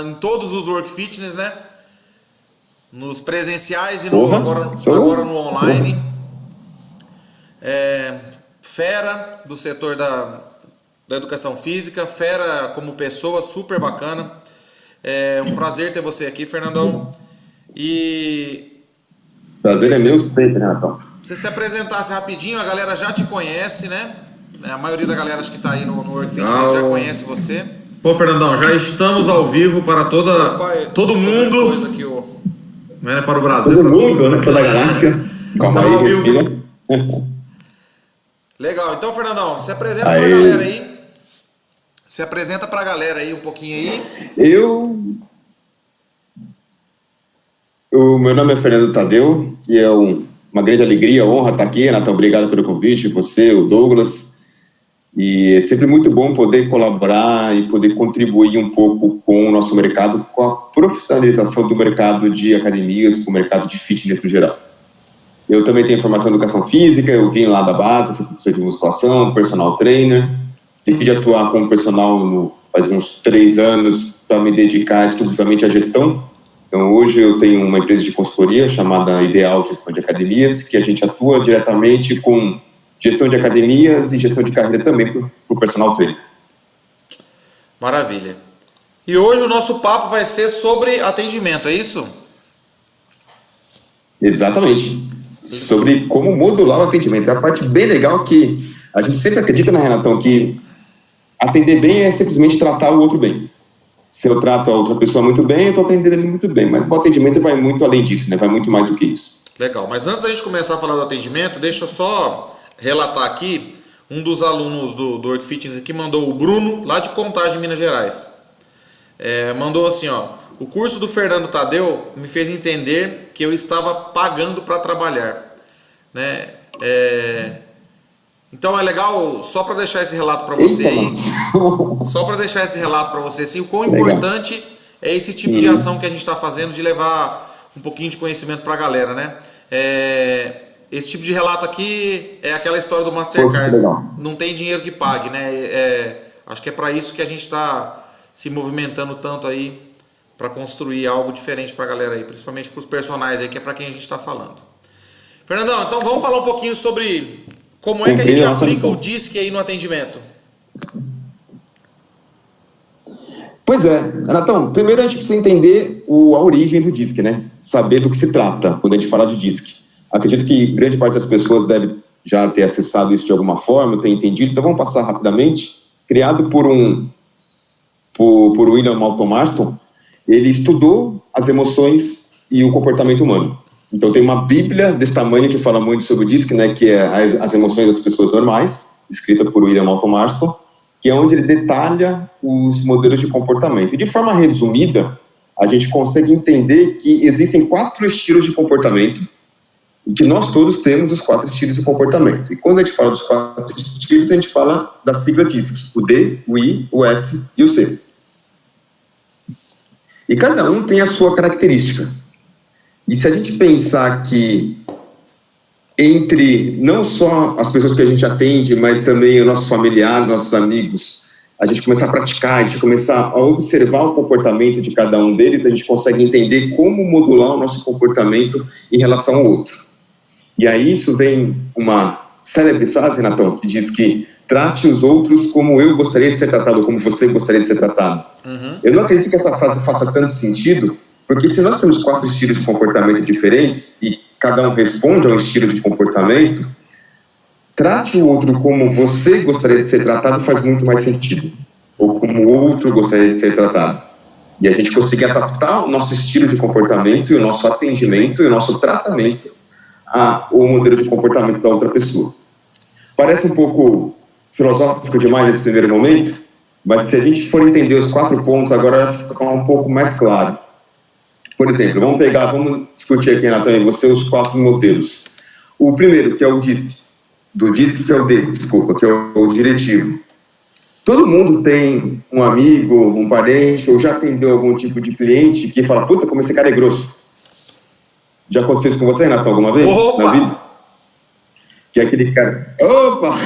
em todos os Work Fitness, né? Nos presenciais e agora no online. Fera do setor da educação física, fera como pessoa, super bacana. É um prazer ter você aqui, Fernandão. E prazer é meu sempre, Renatão. Se você se apresentasse rapidinho, a galera já te conhece, né? A maioria da galera que está aí no Work Fitness já conhece você. Pô, Fernandão, já estamos ao vivo para todo mundo. Aqui, né, para o Brasil. Todo mundo, né? Toda a galáxia. Calma aí, respira. Legal, então, Fernandão, se apresenta para a galera aí. Se apresenta para a galera aí um pouquinho aí. Meu nome é Fernando Tadeu e é uma grande alegria, honra estar aqui, Renato. Obrigado pelo convite, você, o Douglas. E é sempre muito bom poder colaborar e poder contribuir um pouco com o nosso mercado, com a profissionalização do mercado de academias, com o mercado de fitness no geral. Eu também tenho formação em educação física, eu vim lá da base, fui professor de musculação, personal trainer, decidi atuar como personal faz uns 3 anos para me dedicar exclusivamente à gestão. Então, hoje eu tenho uma empresa de consultoria chamada Ideal Gestão de Academias, que a gente atua diretamente com gestão de academias e gestão de carreira também para o personal trainer. Maravilha. E hoje o nosso papo vai ser sobre atendimento, é isso? Exatamente. Sobre como modular o atendimento. É a parte bem legal que a gente sempre acredita, né, Renatão, que atender bem é simplesmente tratar o outro bem. Se eu trato a outra pessoa muito bem, eu estou atendendo ele muito bem. Mas o atendimento vai muito além disso, né? Vai muito mais do que isso. Legal. Mas antes da gente começar a falar do atendimento, deixa eu só relatar aqui, um dos alunos do Work Fitness aqui mandou, o Bruno, lá de Contagem, Minas Gerais. Mandou assim, ó: o curso do Fernando Tadeu me fez entender que eu estava pagando para trabalhar, né? Então é legal, só para deixar esse relato para você aí, só para deixar esse relato para você assim, o quão importante é esse tipo de ação que a gente está fazendo, de levar um pouquinho de conhecimento para a galera, né? Esse tipo de relato aqui é aquela história do Mastercard. Não tem dinheiro que pague, né? Acho que é para isso que a gente está se movimentando tanto aí, para construir algo diferente para a galera aí, principalmente para os personagens aí, que é para quem a gente está falando. Fernandão, então vamos falar um pouquinho sobre como é que a gente aplica o DISC aí no atendimento. Pois é, Renatão, primeiro a gente precisa entender a origem do DISC, né? Saber do que se trata quando a gente fala de DISC. Acredito que grande parte das pessoas deve já ter acessado isso de alguma forma, ter entendido. Então vamos passar rapidamente. Criado por William Malcolm Marston, ele estudou as emoções e o comportamento humano. Então tem uma bíblia desse tamanho que fala muito sobre o DISC, né, que é as emoções das pessoas normais, escrita por William Malcolm Marston, que é onde ele detalha os modelos de comportamento. E de forma resumida, a gente consegue entender que existem 4 estilos de comportamento, e que nós todos temos os 4 estilos de comportamento. E quando a gente fala dos 4 estilos, a gente fala da sigla DISC, o D, o I, o S e o C. E cada um tem a sua característica. E se a gente pensar que entre não só as pessoas que a gente atende, mas também o nosso familiar, nossos amigos, a gente começar a praticar, a gente começar a observar o comportamento de cada um deles, a gente consegue entender como modular o nosso comportamento em relação ao outro. E aí isso vem uma célebre frase, Renatão, que diz que trate os outros como eu gostaria de ser tratado, como você gostaria de ser tratado. Eu não acredito que essa frase faça tanto sentido, porque se nós temos 4 estilos de comportamento diferentes e cada um responde a um estilo de comportamento, trate o outro como você gostaria de ser tratado faz muito mais sentido, ou como o outro gostaria de ser tratado. E a gente conseguir adaptar o nosso estilo de comportamento e o nosso atendimento e o nosso tratamento ao modelo de comportamento da outra pessoa. Parece um pouco filosófico demais nesse primeiro momento, mas se a gente for entender os 4 pontos, agora vai ficar um pouco mais claro. Por exemplo, vamos discutir aqui, Nathan, e você, os 4 modelos. O primeiro, que é o DISC, do DISC, que é o D, desculpa, que é o diretivo. Todo mundo tem um amigo, um parente, ou já atendeu algum tipo de cliente que fala, puta, como esse cara é grosso. Já aconteceu isso com você, Renato, alguma vez? Opa! Na vida? Que é aquele cara... Opa!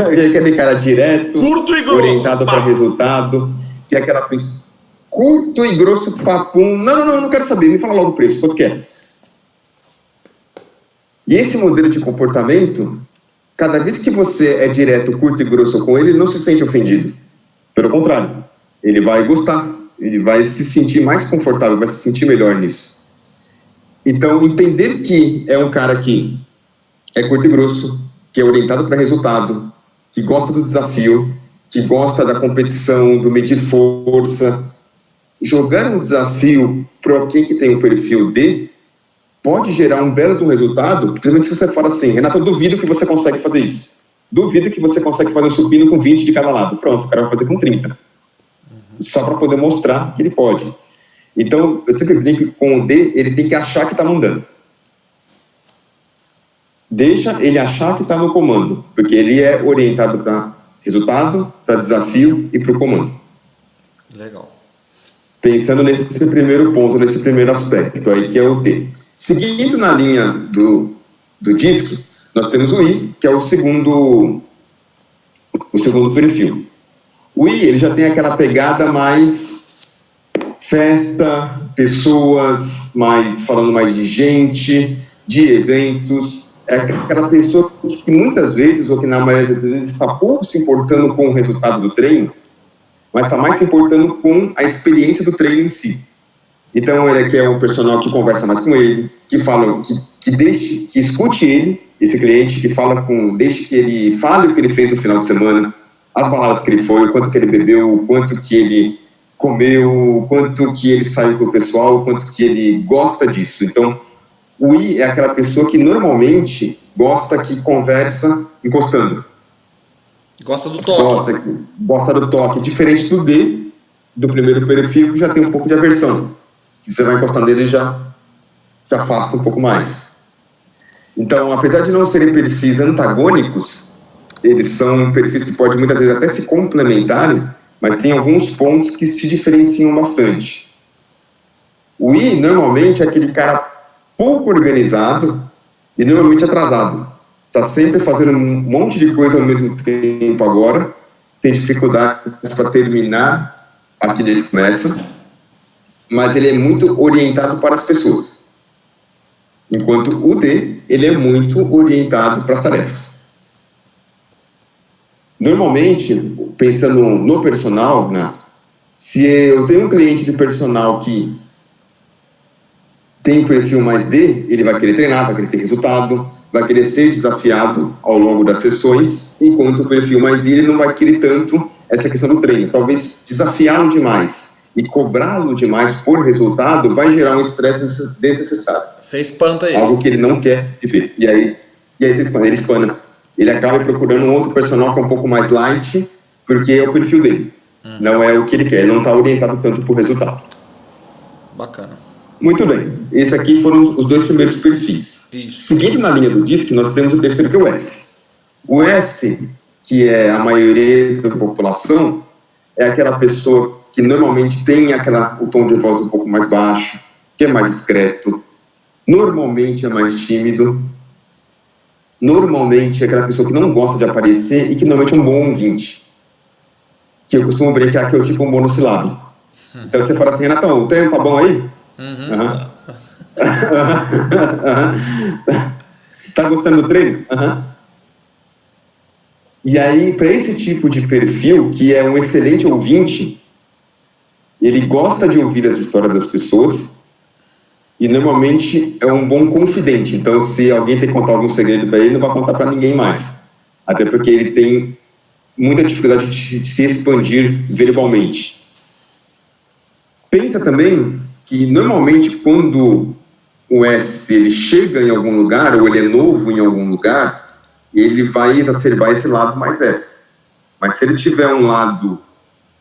Que é aquele cara direto, curto e grosso, orientado para resultado, que é aquela pessoa... curto e grosso, papum, não quero saber, me fala logo o preço, quanto que é? E esse modelo de comportamento, cada vez que você é direto, curto e grosso com ele, ele não se sente ofendido. Pelo contrário, ele vai gostar, ele vai se sentir mais confortável, vai se sentir melhor nisso. Então, entender que é um cara que é curto e grosso, que é orientado para resultado, que gosta do desafio, que gosta da competição, do medir força, jogar um desafio para alguém que tem um perfil D, pode gerar um belo de um resultado, principalmente se você fala assim, Renato, eu duvido que você consegue fazer isso. Duvido que você consegue fazer um supino com 20 de cada lado. Pronto, o cara vai fazer com 30. Só para poder mostrar que ele pode. Então, eu sempre brinco que com o D, ele tem que achar que está mandando. Deixa ele achar que está no comando, porque ele é orientado para resultado, para desafio e para o comando. Legal. Pensando nesse primeiro ponto, nesse primeiro aspecto aí, que é o D. Seguindo na linha do DISC, nós temos o I, que é o segundo perfil. O I, ele já tem aquela pegada mais festa, pessoas, falando mais de gente, de eventos. É aquela pessoa que muitas vezes, ou que na maioria das vezes, está pouco se importando com o resultado do treino, mas está mais se importando com a experiência do treino em si. Então, ele quer um personal que conversa mais com ele, que fala, que escute ele, esse cliente, deixe que ele fale o que ele fez no final de semana, as baladas que ele foi, o quanto que ele bebeu, o quanto que ele comeu, o quanto que ele saiu com o pessoal, o quanto que ele gosta disso. Então, o I é aquela pessoa que normalmente gosta que conversa encostando. Gosta do toque. Gosta do toque. Diferente do D, do primeiro perfil, que já tem um pouco de aversão. Que você vai encostando nele e já se afasta um pouco mais. Então, apesar de não serem perfis antagônicos, eles são perfis que podem muitas vezes até se complementarem, mas tem alguns pontos que se diferenciam bastante. O I, normalmente, é aquele cara pouco organizado e normalmente atrasado. Está sempre fazendo um monte de coisa ao mesmo tempo agora, tem dificuldade para terminar aquilo que ele começa, mas ele é muito orientado para as pessoas. Enquanto o D, ele é muito orientado para as tarefas. Normalmente, pensando no personal, né, se eu tenho um cliente de personal que tem um perfil mais D, ele vai querer treinar, vai querer ter resultado, vai querer ser desafiado ao longo das sessões, enquanto o perfil mais I, ele não vai querer tanto essa questão do treino. Talvez desafiá-lo demais e cobrá-lo demais por resultado vai gerar um estresse desnecessário. Você espanta ele. Algo que ele não quer viver. E aí ele espana. Ele acaba procurando um outro personal que é um pouco mais light, porque é o perfil dele. Não é o que ele quer, ele não está orientado tanto por resultado. Bacana. Muito bem, esses aqui foram os dois primeiros perfis. Isso. Seguindo na linha do DISC, nós temos o terceiro, que é o S. O S, que é a maioria da população, é aquela pessoa que normalmente tem o tom de voz um pouco mais baixo, que é mais discreto, normalmente é mais tímido, normalmente é aquela pessoa que não gosta de aparecer e que normalmente é um bom ouvinte, que eu costumo brincar que é o tipo um monossilábico. Então você fala assim, Renatão, o treino tá bom aí? Tá gostando do treino? E aí, para esse tipo de perfil, que é um excelente ouvinte, ele gosta de ouvir as histórias das pessoas e normalmente é um bom confidente. Então, se alguém tem que contar algum segredo para ele, não vai contar para ninguém mais. Até porque ele tem muita dificuldade de se expandir verbalmente. Pensa também que normalmente quando o S ele chega em algum lugar ou ele é novo em algum lugar, ele vai exacerbar esse lado mais S. Mas se ele tiver um lado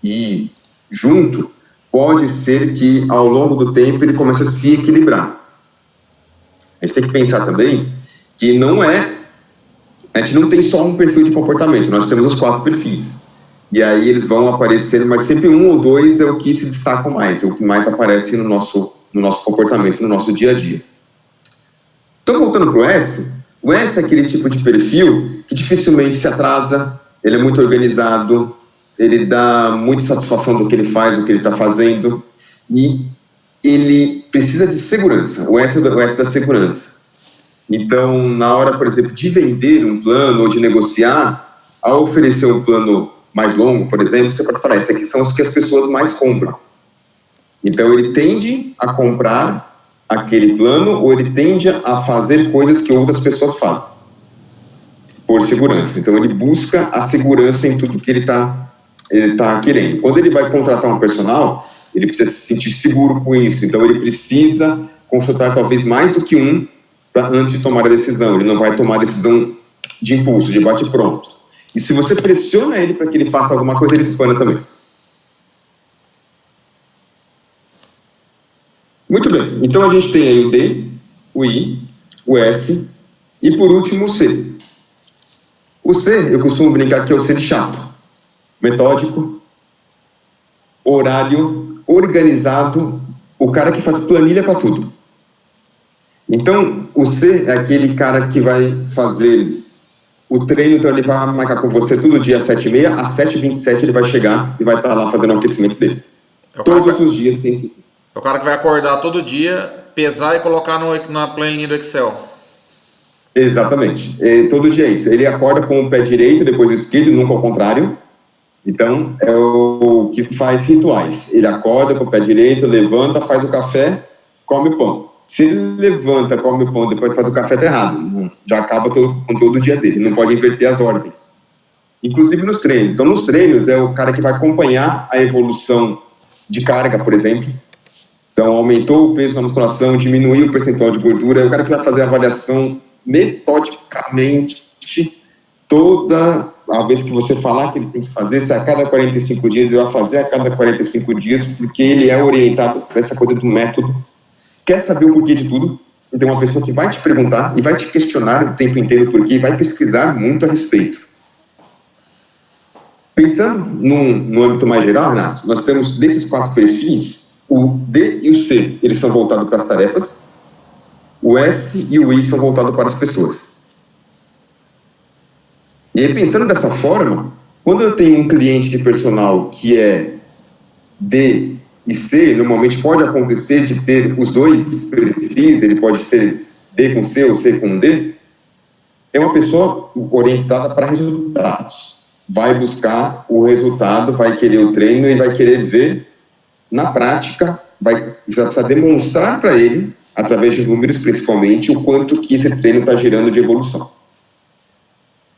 I junto, pode ser que ao longo do tempo ele comece a se equilibrar. A gente tem que pensar também que a gente não tem só um perfil de comportamento, nós temos os 4 perfis. E aí eles vão aparecendo, mas sempre um ou dois é o que se destacam mais, é o que mais aparece no nosso comportamento, no nosso dia a dia. Então, voltando para o S é aquele tipo de perfil que dificilmente se atrasa, ele é muito organizado, ele dá muita satisfação do que ele faz, do que ele está fazendo, e ele precisa de segurança, o S da segurança. Então, na hora, por exemplo, de vender um plano ou de negociar, ao oferecer um plano mais longo, por exemplo, você pode falar, esses aqui são os que as pessoas mais compram. Então, ele tende a comprar aquele plano ou ele tende a fazer coisas que outras pessoas fazem, por segurança. Então, ele busca a segurança em tudo que ele tá querendo. Quando ele vai contratar um personal, ele precisa se sentir seguro com isso. Então, ele precisa consultar talvez mais do que um antes de tomar a decisão. Ele não vai tomar a decisão de impulso, de bate-pronto. E se você pressiona ele para que ele faça alguma coisa, ele espana também. Muito bem. Então, a gente tem aí o D, o I, o S e, por último, o C. O C, eu costumo brincar que é o C de chato. Metódico, horário, organizado, o cara que faz planilha para tudo. Então, o C é aquele cara que vai fazer o treino, então ele vai marcar com você todo dia às 7h30, às 7h27 ele vai chegar e vai estar lá fazendo o aquecimento dele. Todos os dias, sim. É o cara que vai acordar todo dia, pesar e colocar na planilha do Excel. Exatamente. Todo dia é isso. Ele acorda com o pé direito, depois o esquerdo, nunca ao contrário. Então, é o que faz rituais. Ele acorda com o pé direito, levanta, faz o café, come o pão. Se ele levanta, come o pão, depois faz o café, tá errado. Já acaba com todo o dia dele. Não pode inverter as ordens. Inclusive nos treinos. Então, nos treinos, é o cara que vai acompanhar a evolução de carga, por exemplo. Então, aumentou o peso na musculação, diminuiu o percentual de gordura. É o cara que vai fazer a avaliação metodicamente toda a vez que você falar que ele tem que fazer, se a cada 45 dias ele vai fazer a cada 45 dias, porque ele é orientado para essa coisa do método, quer saber o porquê de tudo, então uma pessoa que vai te perguntar e vai te questionar o tempo inteiro porquê, vai pesquisar muito a respeito. Pensando no âmbito mais geral, Renato, nós temos desses 4 perfis, o D e o C, eles são voltados para as tarefas, o S e o I são voltados para as pessoas. E aí, pensando dessa forma, quando eu tenho um cliente de personal que é D e C, normalmente pode acontecer de ter os dois perfis, ele pode ser D com C ou C com D, é uma pessoa orientada para resultados. Vai buscar o resultado, vai querer o treino e vai querer ver na prática, vai precisar demonstrar para ele, através de números principalmente, o quanto que esse treino está gerando de evolução.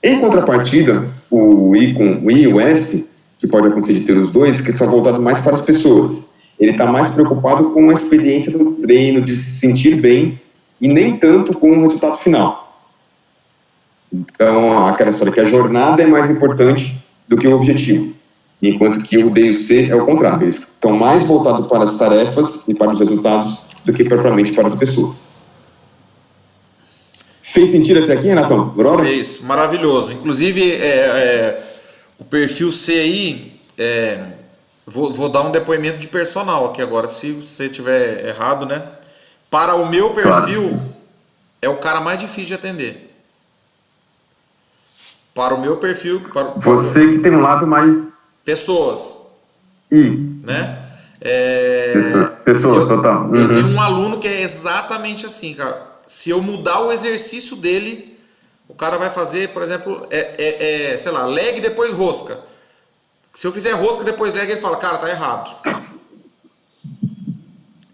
Em contrapartida, o I e o S, que pode acontecer de ter os dois, que são voltados mais para as pessoas. Ele está mais preocupado com a experiência do treino, de se sentir bem, e nem tanto com o resultado final. Então, aquela história que a jornada é mais importante do que o objetivo. Enquanto que o D e o C é o contrário. Eles estão mais voltados para as tarefas e para os resultados do que propriamente para as pessoas. Fez sentido até aqui, Renatão? Brother? Fez, maravilhoso. Inclusive, o perfil C aí, vou dar um depoimento de personal aqui agora, se você tiver errado, né? Para o meu perfil, claro, é o cara mais difícil de atender. Para o meu perfil... Você que tem um lado mais... Pessoas. Né? Pessoas, total. Eu tenho um aluno que é exatamente assim, cara. Se eu mudar o exercício dele, o cara vai fazer, por exemplo, sei lá, leg depois rosca. Se eu fizer rosca depois leg, ele fala, cara, tá errado.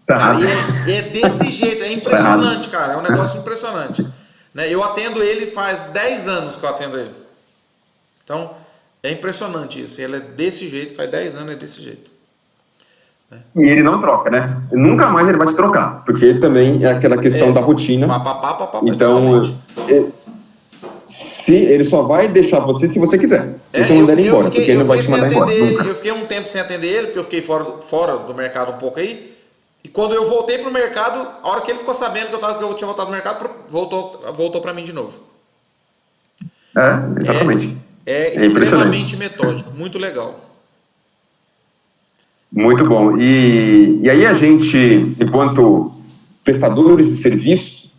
Cara, é desse jeito, é impressionante, cara. É um negócio impressionante. Né? Eu atendo ele faz 10 anos que eu atendo ele. Então, é impressionante isso. Ele é desse jeito, faz 10 anos, é desse jeito. E ele não troca, né? Nunca mais ele vai te trocar, porque ele também é aquela questão da rotina. Então, se ele só vai deixar você se você quiser. Se você mandar ele embora, porque ele não vai te mandar embora. Eu fiquei um tempo sem atender ele, porque eu fiquei fora do mercado um pouco aí. E quando eu voltei pro mercado, a hora que ele ficou sabendo que eu tinha voltado pro mercado, voltou para mim de novo. Exatamente. É extremamente metódico, muito legal. Muito bom. E aí a gente, enquanto prestadores de serviço,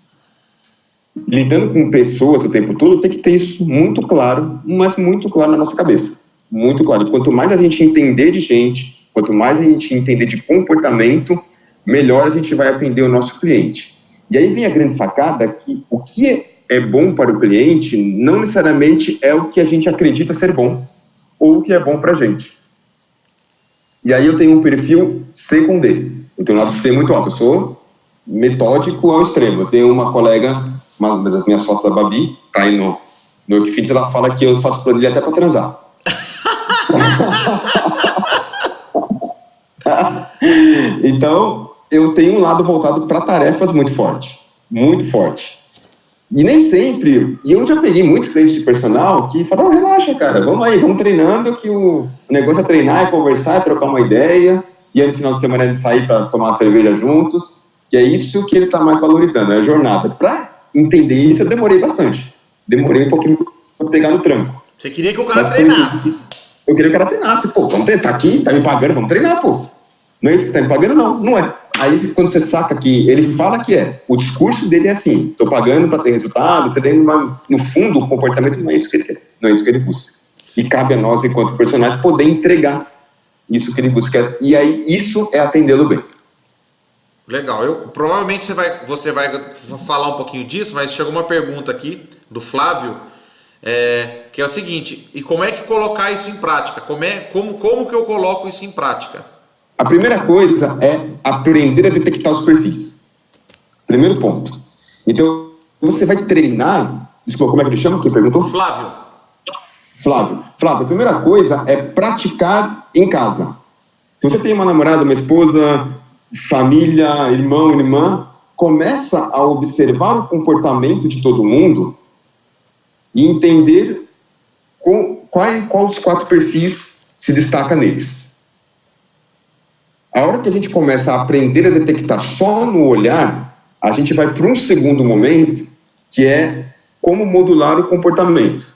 lidando com pessoas o tempo todo, tem que ter isso muito claro, mas muito claro na nossa cabeça. muito claro. Quanto mais a gente entender de gente, quanto mais a gente entender de comportamento, melhor a gente vai atender o nosso cliente. E aí vem a grande sacada que o que é bom para o cliente não necessariamente é o que a gente acredita ser bom ou o que é bom para a gente. E aí eu tenho um perfil C com D. Eu tenho um lado C muito alto. Eu sou metódico ao extremo. Eu tenho uma colega, uma das minhas sócias, a Babi, tá aí no Workfits, ela fala que eu faço planilha até para transar. Então, eu tenho um lado voltado para tarefas muito forte. Muito forte. E nem sempre, e eu já peguei muitos clientes de personal que falam, relaxa, cara, vamos aí, vamos treinando, que o negócio é treinar, é conversar, é trocar uma ideia, e aí no final de semana a gente sair para tomar uma cerveja juntos, e é isso que ele está mais valorizando, é a jornada. Para entender isso, eu demorei bastante. Demorei um pouquinho para pegar no tranco. Você queria que o cara treinasse? Eu queria que o cara treinasse, pô, vamos treinar, tá aqui, tá me pagando, vamos treinar, pô. Não é isso que tá me pagando, não, não é. Aí quando você saca que ele fala que é, o discurso dele é assim, estou pagando para ter resultado, treino, mas no fundo o comportamento não é isso que ele quer, não é isso que ele busca. E cabe a nós, enquanto personagens, poder entregar isso que ele busca. E aí isso é atendê-lo bem. Legal, provavelmente você vai falar um pouquinho disso, mas chegou uma pergunta aqui do Flávio, que é o seguinte, e como é que colocar isso em prática? Como que eu coloco isso em prática? A primeira coisa é aprender a detectar os perfis. Primeiro ponto. Então, você vai treinar... Desculpa, como é que ele chama? Quem perguntou? Flávio, a primeira coisa é praticar em casa. Se você tem uma namorada, uma esposa, família, irmão, irmã, começa a observar o comportamento de todo mundo e entender quais os 4 perfis se destaca neles. A hora que a gente começa a aprender a detectar só no olhar, a gente vai para um segundo momento, que é como modular o comportamento.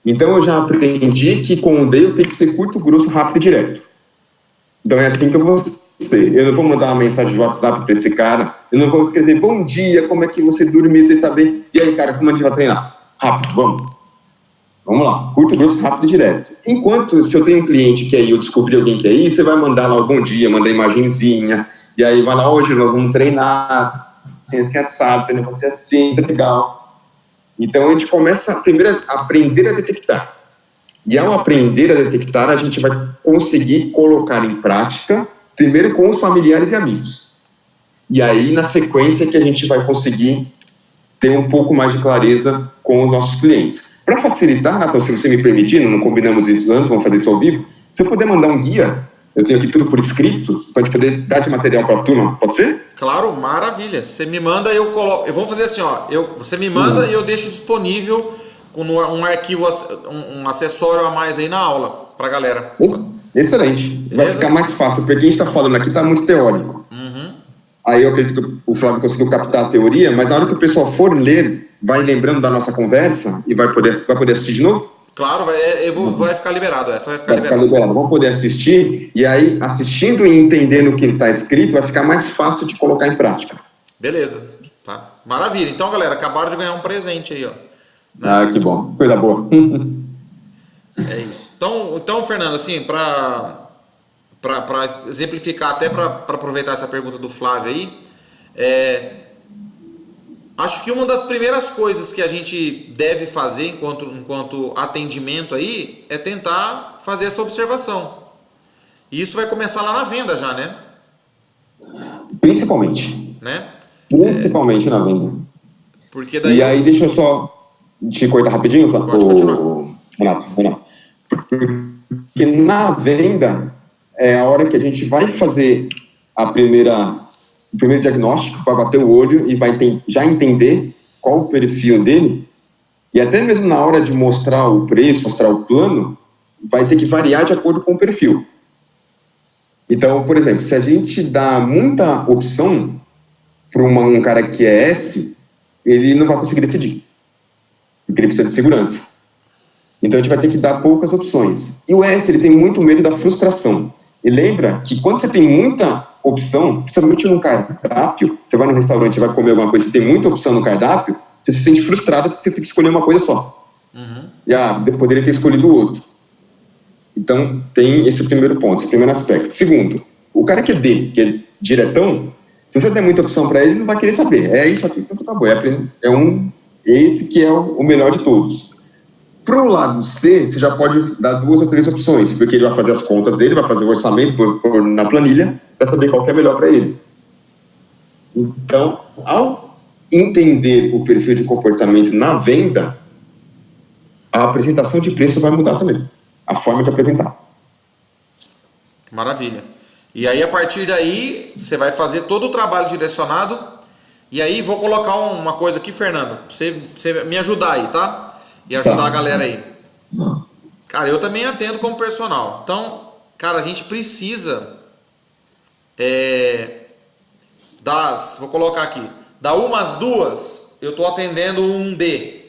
Então, eu já aprendi que com o D eu tenho que ser curto, grosso, rápido e direto. Então, é assim que eu vou ser. Eu não vou mandar uma mensagem de WhatsApp para esse cara, eu não vou escrever, bom dia, como é que você dormiu, você está bem? E aí, cara, como a gente vai treinar? Rápido, vamos. Vamos lá, curto, grosso, rápido e direto. Enquanto, se eu tenho um cliente que aí eu descobri alguém que é aí, você vai mandar lá o bom dia, mandar imagenzinha, e aí vai lá, hoje nós vamos treinar, assim assado, treino você assim, legal. Então a gente começa primeiro a aprender a detectar. E ao aprender a detectar, a gente vai conseguir colocar em prática, primeiro com os familiares e amigos. E aí, na sequência, que a gente vai conseguir ter um pouco mais de clareza com os nossos clientes. Para facilitar, Natal, se você me permitir, não combinamos isso antes, vamos fazer isso ao vivo, se eu puder mandar um guia, eu tenho aqui tudo por escrito, para a gente poder dar de material para a turma, pode ser? Claro, maravilha. Você me manda e eu coloco. Vamos fazer assim, ó. Você me manda e eu deixo disponível com um arquivo, um acessório a mais aí na aula, para a galera. Excelente. Beleza? Vai ficar mais fácil, porque a gente está falando aqui está muito teórico. Aí eu acredito que o Flávio conseguiu captar a teoria, mas na hora que o pessoal for ler, vai lembrando da nossa conversa e vai poder assistir de novo? Claro, vai ficar liberado. Essa vai ficar liberado. Vamos poder assistir, e aí, assistindo e entendendo o que está escrito, vai ficar mais fácil de colocar em prática. Beleza, tá. Maravilha. Então, galera, acabaram de ganhar um presente aí, ó. Ah, que bom. Coisa boa. É isso. Então, Fernando, assim, para exemplificar, até para aproveitar essa pergunta do Flávio aí, acho que uma das primeiras coisas que a gente deve fazer enquanto atendimento aí é tentar fazer essa observação. E isso vai começar lá na venda já, né? Principalmente. Né? Principalmente na venda. Porque daí... E aí, deixa eu só te cortar rapidinho, Renato. Porque na venda é a hora que a gente vai fazer o primeiro diagnóstico, vai bater o olho e vai já entender qual o perfil dele, e até mesmo na hora de mostrar o preço, mostrar o plano, vai ter que variar de acordo com o perfil. Então, por exemplo, se a gente dá muita opção para um cara que é S, ele não vai conseguir decidir, porque ele precisa de segurança. Então a gente vai ter que dar poucas opções. E o S, ele tem muito medo da frustração. E lembra que quando você tem muita opção, principalmente no cardápio, você vai no restaurante e vai comer alguma coisa, você tem muita opção no cardápio, você se sente frustrado porque você tem que escolher uma coisa só. E poderia ter escolhido o outro. Então, tem esse primeiro ponto, esse primeiro aspecto. Segundo, o cara que é D, que é diretão, se você der muita opção para ele, ele não vai querer saber. É isso aqui, então tá bom. Esse que é o melhor de todos. Para o lado C, você já pode dar 2 ou 3 opções, porque ele vai fazer as contas dele, vai fazer o orçamento na planilha, para saber qual que é melhor para ele. Então, ao entender o perfil de comportamento na venda, a apresentação de preço vai mudar também. A forma de apresentar. Maravilha. E aí, a partir daí, você vai fazer todo o trabalho direcionado. E aí, vou colocar uma coisa aqui, Fernando, pra você me ajudar aí, tá? E ajudar a galera aí. Cara, eu também atendo como personal. Então, cara, a gente precisa vou colocar aqui, da 1 às 2, eu tô atendendo um D.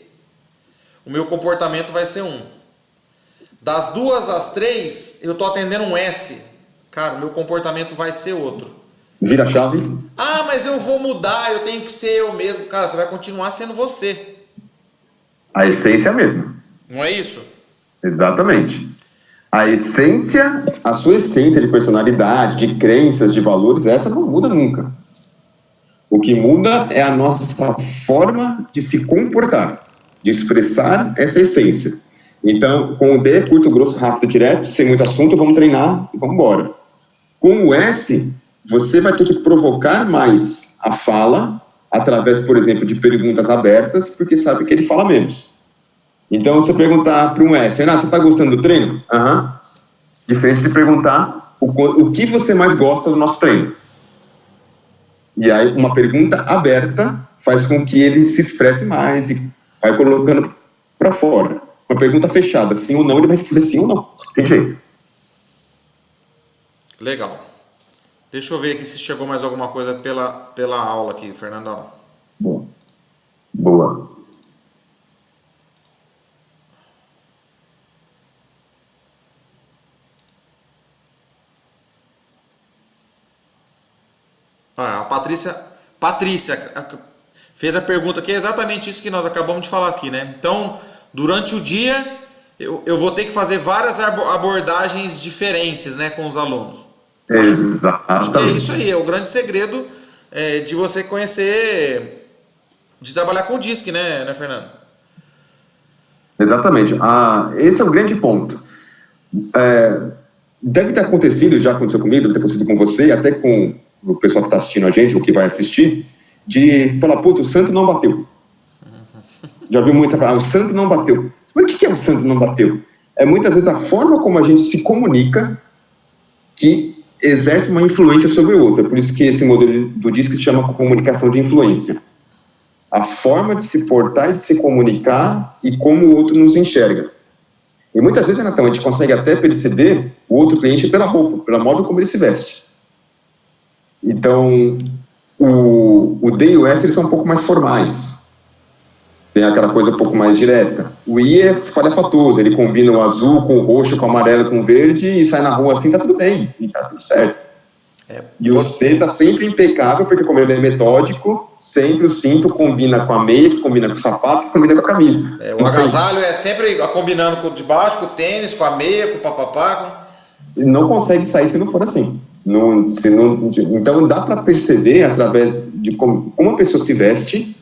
O meu comportamento vai ser 1. Das 2 às 3, eu tô atendendo um S. Cara, o meu comportamento vai ser outro. Vira a chave. Ah, mas eu vou mudar, eu tenho que ser eu mesmo. Cara, você vai continuar sendo você. A essência é a mesma. Não é isso? Exatamente. A sua essência de personalidade, de crenças, de valores, essa não muda nunca. O que muda é a nossa forma de se comportar, de expressar essa essência. Então, com o D, curto, grosso, rápido, direto, sem muito assunto, vamos treinar e vamos embora. Com o S, você vai ter que provocar mais a fala, através, por exemplo, de perguntas abertas, porque sabe que ele fala menos. Então, você perguntar para um S, Renato, você está gostando do treino? Aham. Diferente de perguntar o que você mais gosta do nosso treino. E aí, uma pergunta aberta faz com que ele se expresse mais e vai colocando para fora. Uma pergunta fechada, sim ou não, ele vai responder sim ou não. Tem jeito. Legal. Deixa eu ver aqui se chegou mais alguma coisa pela aula aqui, Fernandão. Boa. A Patrícia fez a pergunta que é exatamente isso que nós acabamos de falar aqui, né? Então, durante o dia, eu vou ter que fazer várias abordagens diferentes, né, com os alunos. Exatamente. Acho que é isso aí, é o grande segredo de você conhecer, de trabalhar com o DISC, né, Fernando? Exatamente. Esse é o grande ponto. Deve ter acontecido, já aconteceu comigo, deve ter acontecido com você, até com o pessoal que está assistindo a gente, ou que vai assistir, de falar, puta, o santo não bateu. Já viu muito essa frase, o santo não bateu. Mas o que é o santo não bateu? É muitas vezes a forma como a gente se comunica que exerce uma influência sobre o outro. É por isso que esse modelo do DISC se chama comunicação de influência. A forma de se portar e de se comunicar e como o outro nos enxerga. E muitas vezes, Renatão, a gente consegue até perceber o outro cliente pela roupa, pela moda como ele se veste. Então, o D e o S eles são um pouco mais formais. Tem aquela coisa um pouco mais direta. O I é espalhafatoso, ele combina o azul com o roxo, com o amarelo, com o verde e sai na rua assim, tá tudo bem, e tá tudo certo. E o C tá sempre impecável, porque como ele é metódico, sempre o cinto combina com a meia, que combina com o sapato, que combina com a camisa. O agasalho é sempre combinando com o de baixo, com o tênis, com a meia, com o papapá. Não consegue sair se não for assim. Então dá para perceber através de como a pessoa se veste,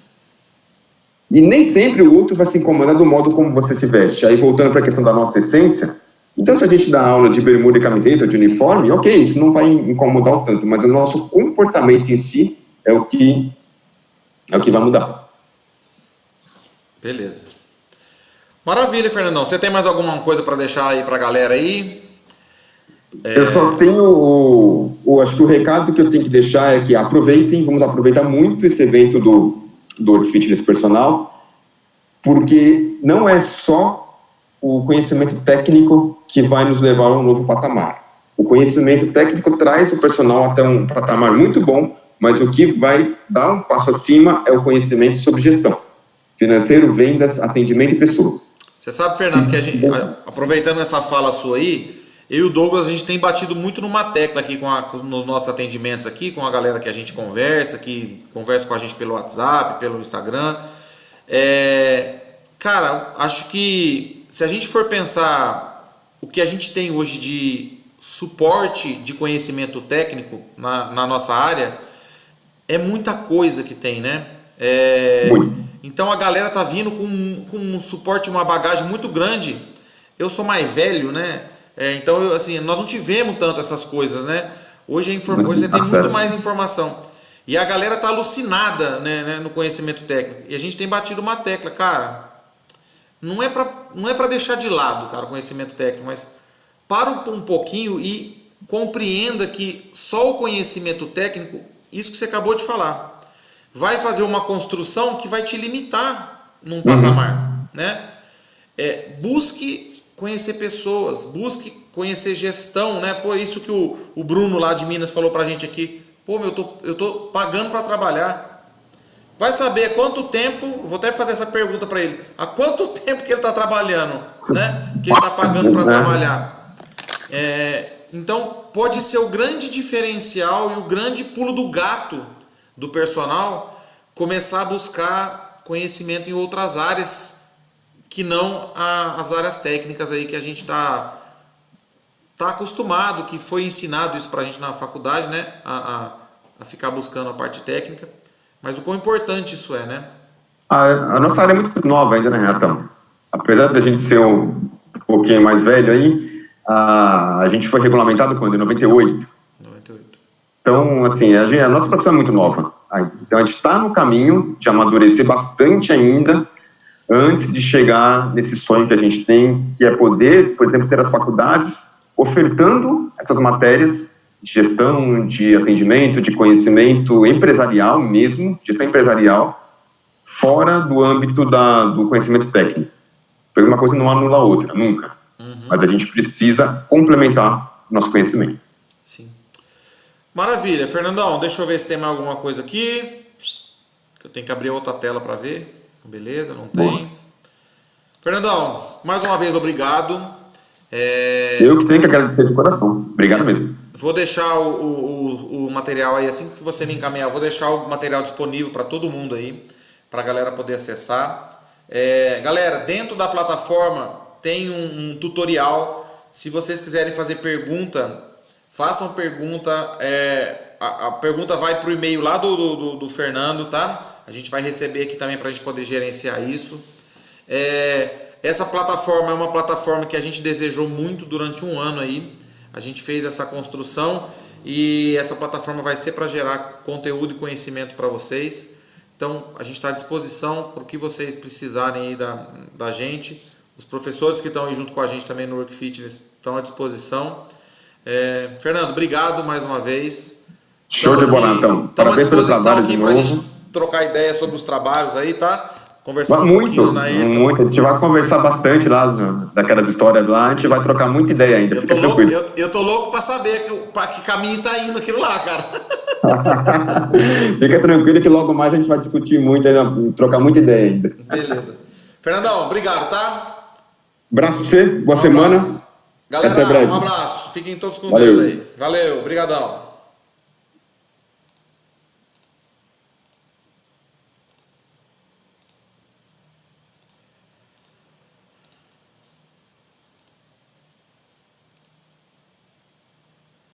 e nem sempre o outro vai se incomodar do modo como você se veste. Aí voltando para a questão da nossa essência, então se a gente dá aula de bermuda e camiseta, de uniforme, ok, isso não vai incomodar o tanto, mas o nosso comportamento em si é o que vai mudar. Beleza. Maravilha, Fernandão. Você tem mais alguma coisa para deixar aí para a galera aí? Eu só tenho acho que o recado que eu tenho que deixar é que vamos aproveitar muito esse evento do World Fitness Personal, porque não é só o conhecimento técnico que vai nos levar a um novo patamar. O conhecimento técnico traz o personal até um patamar muito bom, mas o que vai dar um passo acima é o conhecimento sobre gestão. Financeiro, vendas, atendimento e pessoas. Você sabe, Fernando, que a gente, aproveitando essa fala sua aí, eu e o Douglas, a gente tem batido muito numa tecla aqui nos nossos atendimentos aqui, com a galera que a gente conversa, que conversa com a gente pelo WhatsApp, pelo Instagram. Cara, acho que se a gente for pensar o que a gente tem hoje de suporte de conhecimento técnico na nossa área é muita coisa que tem, né? Então a galera tá vindo com um suporte, uma bagagem muito grande. Eu sou mais velho, né? Então, nós não tivemos tanto essas coisas, né? Hoje você tem muito mais informação. E a galera tá alucinada, né, no conhecimento técnico. E a gente tem batido uma tecla, cara. Não é para deixar de lado, cara, o conhecimento técnico, mas para um pouquinho e compreenda que só o conhecimento técnico, isso que você acabou de falar, vai fazer uma construção que vai te limitar num patamar, né? Busque conhecer pessoas, busque conhecer gestão, né? Pô, isso que o Bruno lá de Minas falou pra gente aqui. Pô, eu tô pagando para trabalhar. Vai saber quanto tempo, vou até fazer essa pergunta para ele, há quanto tempo que ele está trabalhando, né? Que ele está pagando para trabalhar. Então, pode ser o grande diferencial e o grande pulo do gato do personal começar a buscar conhecimento em outras áreas que não as áreas técnicas aí que a gente tá acostumado, que foi ensinado isso para a gente na faculdade, né? A ficar buscando a parte técnica. Mas o quão importante isso é, né? A nossa área é muito nova ainda, né, Renatão? Apesar da gente ser um pouquinho mais velho aí, a gente foi regulamentado quando? Em 98. 98. Então, assim, a nossa profissão é muito nova. Então, a gente está no caminho de amadurecer bastante ainda antes de chegar nesse sonho que a gente tem, que é poder, por exemplo, ter as faculdades ofertando essas matérias de gestão, de atendimento, de conhecimento empresarial mesmo, gestão empresarial, fora do âmbito do conhecimento técnico. Porque uma coisa não anula a outra, nunca. Mas a gente precisa complementar o nosso conhecimento. Sim. Maravilha. Fernandão, deixa eu ver se tem mais alguma coisa aqui. Eu tenho que abrir outra tela para ver. Beleza, não tem. Boa. Fernandão, mais uma vez, obrigado. Eu que tenho que agradecer de coração. Obrigado mesmo. Vou deixar o material aí, assim que você me encaminhar, vou deixar o material disponível para todo mundo aí, para a galera poder acessar. Galera, dentro da plataforma tem um tutorial. Se vocês quiserem fazer pergunta, façam pergunta. A pergunta vai para o e-mail lá do Fernando, tá? A gente vai receber aqui também para a gente poder gerenciar isso. Essa plataforma é uma plataforma que a gente desejou muito durante um ano aí. A gente fez essa construção e essa plataforma vai ser para gerar conteúdo e conhecimento para vocês. Então, a gente está à disposição para o que vocês precisarem aí da gente. Os professores que estão aí junto com a gente também no Work Fitness estão à disposição. Fernando, obrigado mais uma vez. Show de bola, então. Parabéns pelo trabalho de novo. Para a gente trocar ideias sobre os trabalhos aí, tá? Conversar um pouquinho na ESA. Muito, a gente vai conversar bastante lá, daquelas histórias lá, a gente vai trocar muita ideia ainda, fica tranquilo. Eu tô louco pra saber pra que caminho tá indo aquilo lá, cara. Fica tranquilo que logo mais a gente vai discutir muito, trocar muita ideia ainda. Beleza. Fernandão, obrigado, tá? Abraço pra você, boa semana. Galera, até breve. Um abraço. Fiquem todos com Valeu. Deus aí. Valeu, brigadão.